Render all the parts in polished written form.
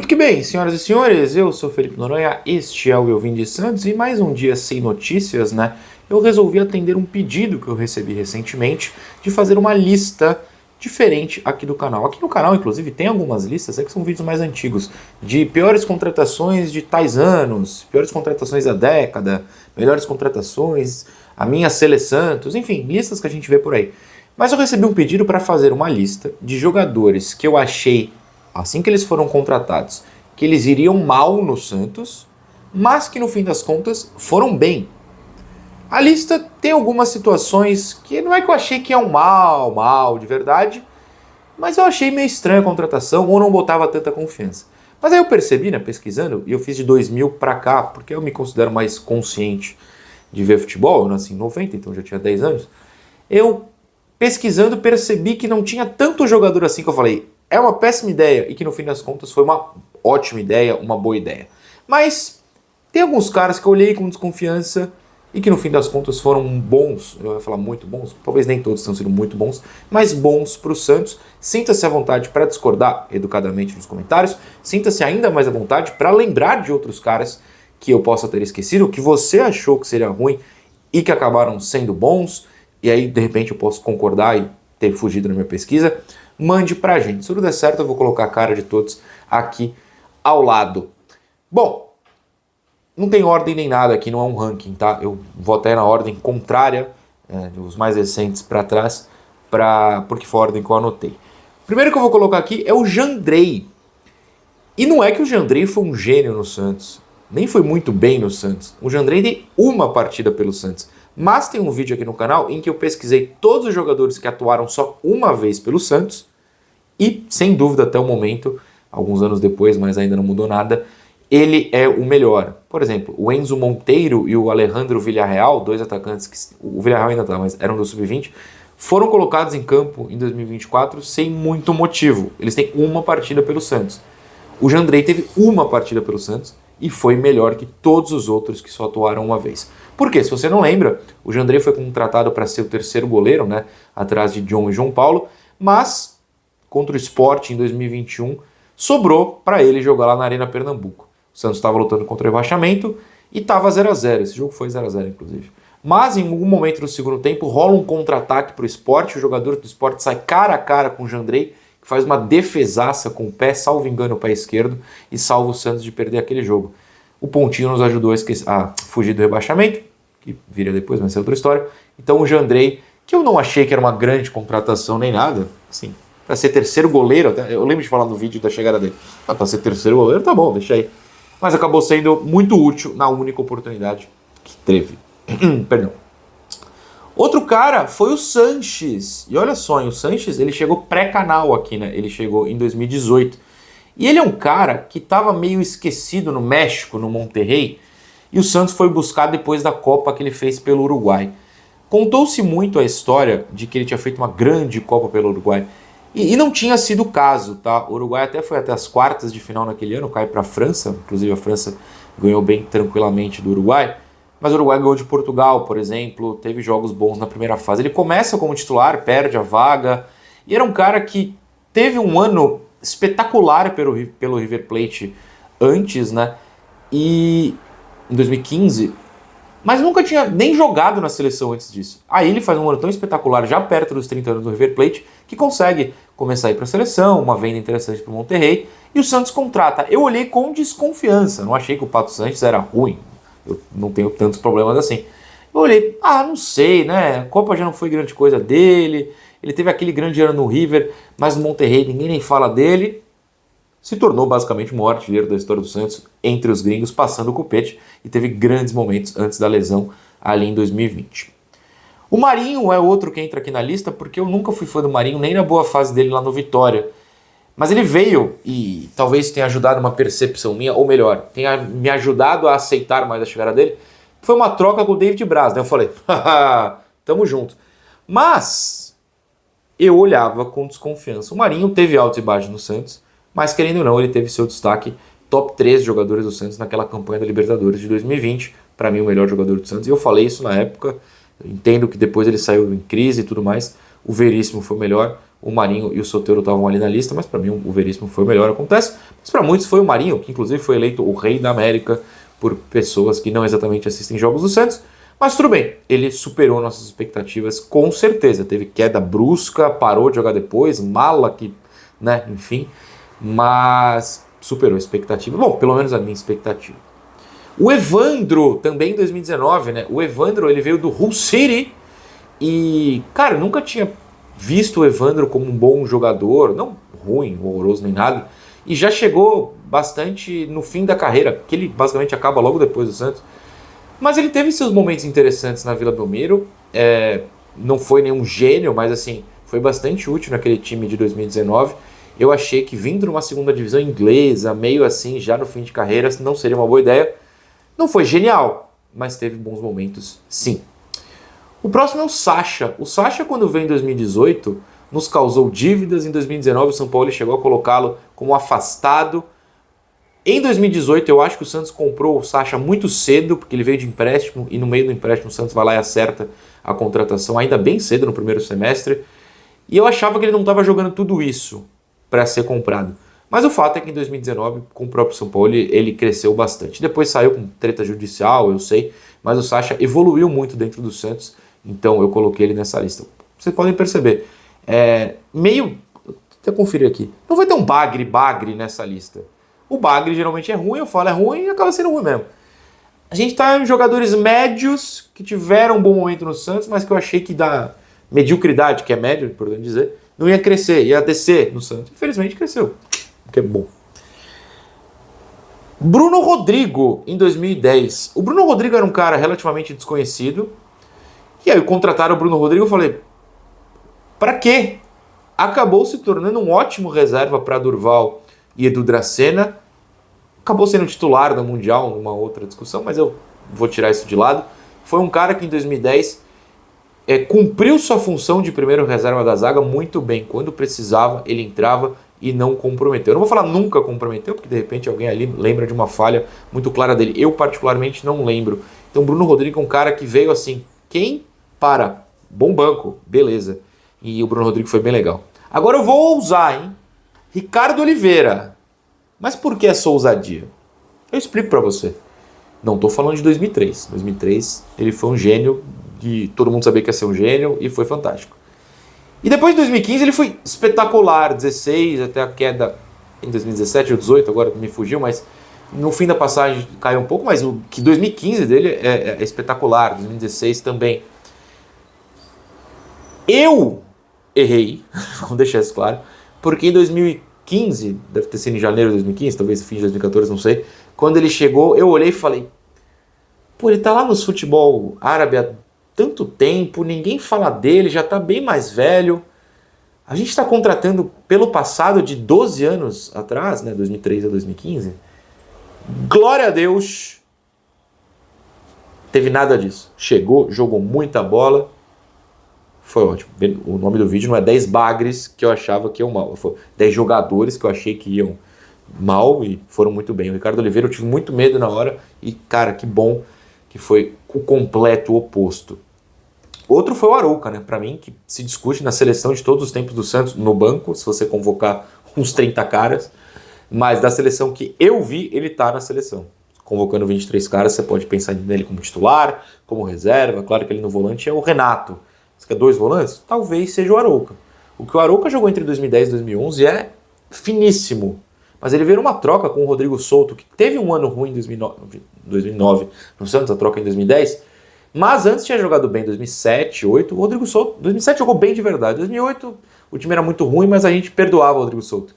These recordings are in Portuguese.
Muito que bem, senhoras e senhores, eu sou Felipe Noronha, este é o Eu Vim de Santos e mais um dia sem notícias, né? Eu resolvi atender um pedido que eu recebi recentemente de fazer uma lista diferente aqui do canal. Aqui no canal, inclusive, tem algumas listas, que são vídeos mais antigos, de piores contratações de tais anos, piores contratações da década, melhores contratações, a minha Sele Santos, enfim, listas que a gente vê por aí. Mas eu recebi um pedido para fazer uma lista de jogadores que eu achei assim que eles foram contratados, que eles iriam mal no Santos, mas que no fim das contas foram bem. A lista tem algumas situações que não é que eu achei que é um mal de verdade, mas eu achei meio estranha a contratação ou não botava tanta confiança. Mas aí eu percebi, né, pesquisando, e eu fiz de 2000 para cá, porque eu me considero mais consciente de ver futebol, eu nasci em 90, então já tinha 10 anos, eu pesquisando percebi que não tinha tanto jogador assim que eu falei, é uma péssima ideia e que no fim das contas foi uma ótima ideia, uma boa ideia. Mas tem alguns caras que eu olhei com desconfiança e que no fim das contas foram bons, eu ia falar muito bons, talvez nem todos tenham sido muito bons, mas bons para o Santos. Sinta-se à vontade para discordar educadamente nos comentários, sinta-se ainda mais à vontade para lembrar de outros caras que eu possa ter esquecido, que você achou que seria ruim e que acabaram sendo bons, e aí de repente eu posso concordar e ter fugido na minha pesquisa. Mande pra gente. Se tudo der certo, eu vou colocar a cara de todos aqui ao lado. Bom, não tem ordem nem nada aqui, não é um ranking, tá? Eu vou até na ordem contrária, dos mais recentes para trás, porque foi a ordem que eu anotei. O primeiro que eu vou colocar aqui é o Jandrei. E não é que o Jandrei foi um gênio no Santos, nem foi muito bem no Santos. O Jandrei tem uma partida pelo Santos. Mas tem um vídeo aqui no canal em que eu pesquisei todos os jogadores que atuaram só uma vez pelo Santos e, sem dúvida, até o momento, alguns anos depois, mas ainda não mudou nada, ele é o melhor. Por exemplo, o Enzo Monteiro e o Alejandro Villarreal, dois atacantes que o Villarreal ainda tá, mas eram do Sub-20, foram colocados em campo em 2024 sem muito motivo. Eles têm uma partida pelo Santos. O Jandrei teve uma partida pelo Santos e foi melhor que todos os outros que só atuaram uma vez. Por quê? Se você não lembra, o Jandrei foi contratado para ser o terceiro goleiro, né, atrás de John e João Paulo, mas contra o Sport em 2021 sobrou para ele jogar lá na Arena Pernambuco. O Santos estava lutando contra o rebaixamento e estava 0-0. Esse jogo foi 0-0, inclusive. Mas em algum momento do segundo tempo rola um contra-ataque para o Sport, o jogador do Sport sai cara a cara com o Jandrei, que faz uma defesaça com o pé, salvo engano, o pé esquerdo, e salva o Santos de perder aquele jogo. O pontinho nos ajudou a fugir do rebaixamento, que viria depois, mas é outra história. Então o Jandrei, que eu não achei que era uma grande contratação nem nada, assim, para ser terceiro goleiro, até, eu lembro de falar no vídeo da chegada dele, para ser terceiro goleiro, tá bom, deixa aí. Mas acabou sendo muito útil na única oportunidade que teve. Perdão. Outro cara foi o Sanches. E olha só, o Sanches ele chegou pré-canal aqui, né? Ele chegou em 2018. E ele é um cara que estava meio esquecido no México, no Monterrey, e o Santos foi buscar depois da Copa que ele fez pelo Uruguai. Contou-se muito a história de que ele tinha feito uma grande Copa pelo Uruguai. E não tinha sido o caso, tá? O Uruguai até foi até as quartas de final naquele ano, cai para a França. Inclusive a França ganhou bem tranquilamente do Uruguai. Mas o Uruguai ganhou de Portugal, por exemplo, teve jogos bons na primeira fase. Ele começa como titular, perde a vaga, e era um cara que teve um ano espetacular pelo River Plate antes, né? E em 2015, mas nunca tinha nem jogado na seleção antes disso. Aí ele faz um ano tão espetacular, já perto dos 30 anos do River Plate, que consegue começar a ir para a seleção, uma venda interessante para o Monterrey, e o Santos contrata. Eu olhei com desconfiança, não achei que o Pato Sanches era ruim, eu não tenho tantos problemas assim. Eu olhei, não sei, né? A Copa já não foi grande coisa dele, ele teve aquele grande ano no River, mas no Monterrey ninguém nem fala dele. Se tornou basicamente o maior artilheiro da história do Santos entre os gringos, passando o copete, e teve grandes momentos antes da lesão ali em 2020. O Marinho é outro que entra aqui na lista, porque eu nunca fui fã do Marinho, nem na boa fase dele lá no Vitória. Mas ele veio e talvez tenha ajudado uma percepção minha, ou melhor, tenha me ajudado a aceitar mais a chegada dele. Foi uma troca com o David Braz, né? Eu falei, haha, tamo junto. Mas eu olhava com desconfiança. O Marinho teve altos e baixos no Santos, mas querendo ou não, ele teve seu destaque, top 3 jogadores do Santos naquela campanha da Libertadores de 2020. Para mim, o melhor jogador do Santos. E eu falei isso na época. Entendo que depois ele saiu em crise e tudo mais. O Veríssimo foi melhor. o Marinho e o Soteldo estavam ali na lista, mas para mim o Veríssimo foi o melhor, acontece. Mas para muitos foi o Marinho, que inclusive foi eleito o rei da América por pessoas que não exatamente assistem jogos do Santos. Mas tudo bem, ele superou nossas expectativas com certeza. Teve queda brusca, parou de jogar depois, mala que, né, enfim. Mas superou a expectativa. Bom, pelo menos a minha expectativa. O Evandro, também em 2019, né? O Evandro, ele veio do Hull City e, cara, eu nunca tinha visto o Evandro como um bom jogador, não ruim, horroroso nem nada, e já chegou bastante no fim da carreira, que ele basicamente acaba logo depois do Santos. Mas ele teve seus momentos interessantes na Vila Belmiro, não foi nenhum gênio, mas assim, foi bastante útil naquele time de 2019. Eu achei que vindo numa segunda divisão inglesa, meio assim, já no fim de carreira, não seria uma boa ideia. Não foi genial, mas teve bons momentos, sim. O próximo é o Sacha. O Sacha, quando veio em 2018, nos causou dívidas. Em 2019, o São Paulo chegou a colocá-lo como afastado. Em 2018, eu acho que o Santos comprou o Sacha muito cedo, porque ele veio de empréstimo, e no meio do empréstimo o Santos vai lá e acerta a contratação ainda bem cedo no primeiro semestre. E eu achava que ele não estava jogando tudo isso para ser comprado. Mas o fato é que em 2019, com o próprio São Paulo, ele cresceu bastante. Depois saiu com treta judicial, eu sei, mas o Sacha evoluiu muito dentro do Santos, então eu coloquei ele nessa lista. Vocês podem perceber, meio... Deixa eu conferir aqui. Não vai ter um bagre nessa lista. O bagre geralmente é ruim, eu falo é ruim e acaba sendo ruim mesmo. A gente tá em jogadores médios que tiveram um bom momento no Santos, mas que eu achei que da mediocridade, que é médio, por dizer, não ia crescer, ia descer no Santos. Infelizmente cresceu, o que é bom. Bruno Rodrigo, em 2010. O Bruno Rodrigo era um cara relativamente desconhecido. E aí contrataram o Bruno Rodrigo, eu falei, pra quê? Acabou se tornando um ótimo reserva para Durval e Edu Dracena. Acabou sendo titular do Mundial numa outra discussão, mas eu vou tirar isso de lado. Foi um cara que em 2010 cumpriu sua função de primeiro reserva da zaga muito bem. Quando precisava, ele entrava e não comprometeu. Eu não vou falar nunca comprometeu, porque de repente alguém ali lembra de uma falha muito clara dele. Eu particularmente não lembro. Então Bruno Rodrigo é um cara que veio assim, quem para? Bom banco, beleza. E o Bruno Rodrigo foi bem legal. Agora eu vou ousar, hein? Ricardo Oliveira. Mas por que essa ousadia? Eu explico pra você. Não tô falando de 2003. 2003 ele foi um gênio, e todo mundo sabia que ia ser um gênio, e foi fantástico. E depois de 2015 ele foi espetacular, 16 até a queda em 2017 ou 18, agora me fugiu, mas no fim da passagem caiu um pouco, mas o que 2015 dele é espetacular, 2016 também. Eu errei, vamos deixar isso claro, porque em 2015, deve ter sido em janeiro de 2015, talvez fim de 2014, não sei, quando ele chegou, eu olhei e falei, pô, ele tá lá nos futebol árabe há tanto tempo, ninguém fala dele, já tá bem mais velho, a gente tá contratando pelo passado de 12 anos atrás, né, 2003 a 2015, glória a Deus, teve nada disso, chegou, jogou muita bola, foi ótimo. O nome do vídeo não é 10 bagres que eu achava que iam mal. Foi 10 jogadores que eu achei que iam mal e foram muito bem. O Ricardo Oliveira eu tive muito medo na hora e, cara, que bom que foi o completo oposto. Outro foi o Arouca, né? Pra mim, que se discute na seleção de todos os tempos do Santos, no banco, se você convocar uns 30 caras. Mas da seleção que eu vi, ele tá na seleção. Convocando 23 caras, você pode pensar nele como titular, como reserva. Claro que ele no volante é o Renato. Você quer 2 volantes? Talvez seja o Arouca. O que o Arouca jogou entre 2010 e 2011 é finíssimo. Mas ele veio numa troca com o Rodrigo Souto, que teve um ano ruim em 2009 no Santos, a troca em 2010. Mas antes tinha jogado bem em 2007, 2008. O Rodrigo Souto, 2007 jogou bem de verdade. Em 2008 o time era muito ruim, mas a gente perdoava o Rodrigo Souto.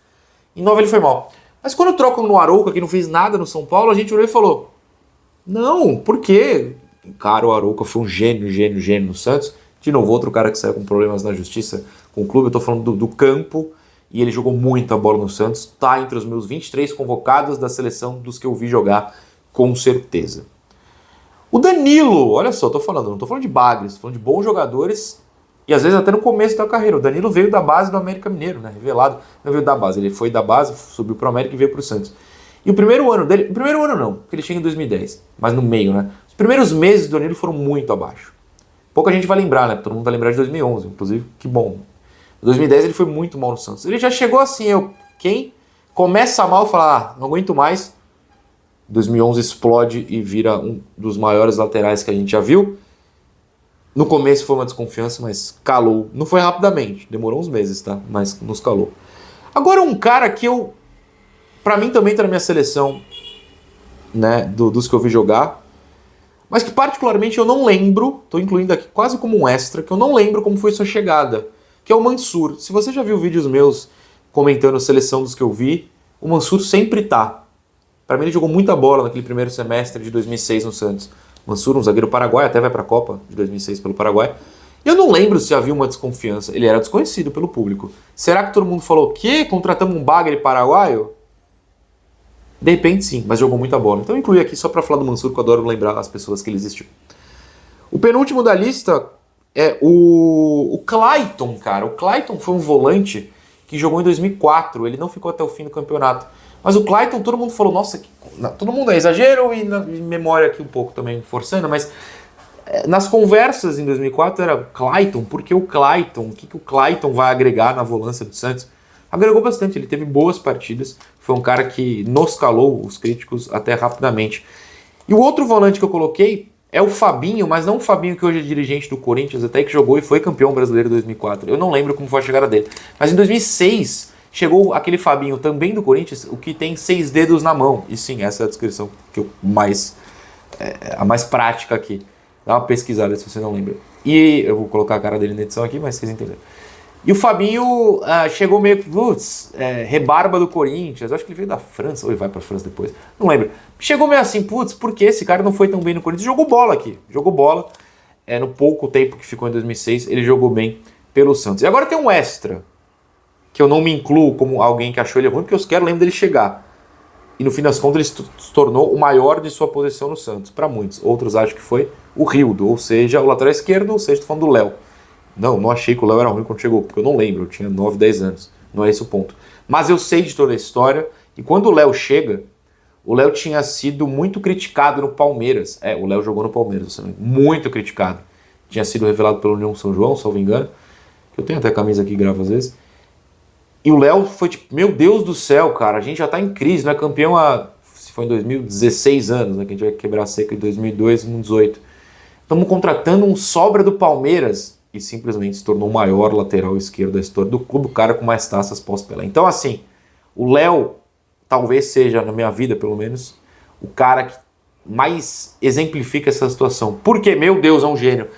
Em 2009 ele foi mal. Mas quando trocam no Arouca, que não fez nada no São Paulo, a gente olhou e falou, não, por quê? Cara, o Arouca foi um gênio no Santos. De novo, outro cara que saiu com problemas na justiça com o clube, eu tô falando do campo, e ele jogou muita bola no Santos, tá entre os meus 23 convocados da seleção dos que eu vi jogar, com certeza. O Danilo, olha só, não tô falando de bagres, tô falando de bons jogadores, e às vezes até no começo da carreira. O Danilo veio da base do América Mineiro, né, revelado, não veio da base, ele foi da base, subiu pro América e veio pro Santos. E o primeiro ano dele, porque ele chega em 2010, mas no meio, né, os primeiros meses do Danilo foram muito abaixo. Pouca gente vai lembrar, né? Todo mundo vai lembrar de 2011, inclusive, que bom. Em 2010 ele foi muito mal no Santos. Ele já chegou assim, quem começa mal fala, não aguento mais. 2011 explode e vira um dos maiores laterais que a gente já viu. No começo foi uma desconfiança, mas calou. Não foi rapidamente, demorou uns meses, tá? Mas nos calou. Agora um cara que pra mim também tá na minha seleção, né, dos que eu vi jogar, mas que particularmente eu não lembro, tô incluindo aqui quase como um extra, que eu não lembro como foi sua chegada, que é o Mansur. Se você já viu vídeos meus comentando a seleção dos que eu vi, o Mansur sempre tá. Pra mim ele jogou muita bola naquele primeiro semestre de 2006 no Santos. Mansur, um zagueiro paraguaio, até vai pra Copa de 2006 pelo Paraguai. E eu não lembro se havia uma desconfiança. Ele era desconhecido pelo público. Será que todo mundo falou o quê? Contratamos um bagre paraguaio? De repente sim, mas jogou muita bola. Então eu incluí aqui só pra falar do Mansur, que eu adoro lembrar as pessoas que ele existiu. O penúltimo da lista é o Clayton, cara. O Clayton foi um volante que jogou em 2004. Ele não ficou até o fim do campeonato. Mas o Clayton, todo mundo falou, nossa, todo mundo é exagero e na memória aqui um pouco também forçando, mas nas conversas em 2004 era Clayton, porque o Clayton, o que o Clayton vai agregar na volância do Santos? Agregou bastante, ele teve boas partidas, foi um cara que nos calou os críticos até rapidamente. E o outro volante que eu coloquei é o Fabinho, mas não o Fabinho que hoje é dirigente do Corinthians, até que jogou e foi campeão brasileiro em 2004. Eu não lembro como foi a chegada dele, mas em 2006... chegou aquele Fabinho também do Corinthians, o que tem 6 dedos na mão. E sim, essa é a descrição que eu a mais prática aqui. Dá uma pesquisada se você não lembra. E eu vou colocar a cara dele na edição aqui, mas vocês entenderam. E o Fabinho chegou meio que, rebarba do Corinthians. Eu acho que ele veio da França, ou ele vai pra França depois. Não lembro. Chegou meio assim, por que esse cara não foi tão bem no Corinthians? Jogou bola aqui. Jogou bola. No pouco tempo que ficou em 2006, ele jogou bem pelo Santos. E agora tem um extra, que eu não me incluo como alguém que achou ele ruim, porque eu quero lembrar dele chegar. E no fim das contas ele se tornou o maior de sua posição no Santos, para muitos. Outros acham que foi o Rildo, ou seja, o lateral esquerdo, ou seja, estou falando do Léo. Não achei que o Léo era ruim quando chegou, porque eu não lembro, eu tinha 9, 10 anos. Não é esse o ponto. Mas eu sei de toda a história, e quando o Léo chega, o Léo tinha sido muito criticado no Palmeiras. O Léo jogou no Palmeiras, muito criticado. Tinha sido revelado pelo União São João, salvo engano, que eu tenho até a camisa aqui, gravo às vezes. E o Léo foi tipo, meu Deus do céu, cara, a gente já tá em crise, não é campeão se foi em 2016 anos, né, que a gente vai quebrar a seca em 2002, 2018. Estamos contratando um sobra do Palmeiras e simplesmente se tornou o maior lateral esquerdo da história do clube, o cara com mais taças pós-Pelé. Então assim, o Léo talvez seja, na minha vida pelo menos, o cara que mais exemplifica essa situação. Porque, meu Deus, é um gênio.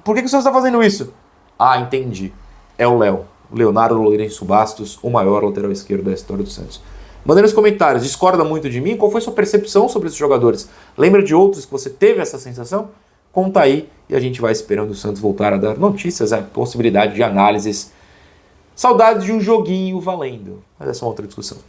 Por que o senhor está fazendo isso? Ah, entendi. É o Léo. Leonardo Lourenço Bastos, o maior lateral esquerdo da história do Santos. Manda nos comentários, discorda muito de mim? Qual foi sua percepção sobre esses jogadores? Lembra de outros que você teve essa sensação? Conta aí e a gente vai esperando o Santos voltar a dar notícias, possibilidade de análises. Saudades de um joguinho valendo, mas essa é uma outra discussão.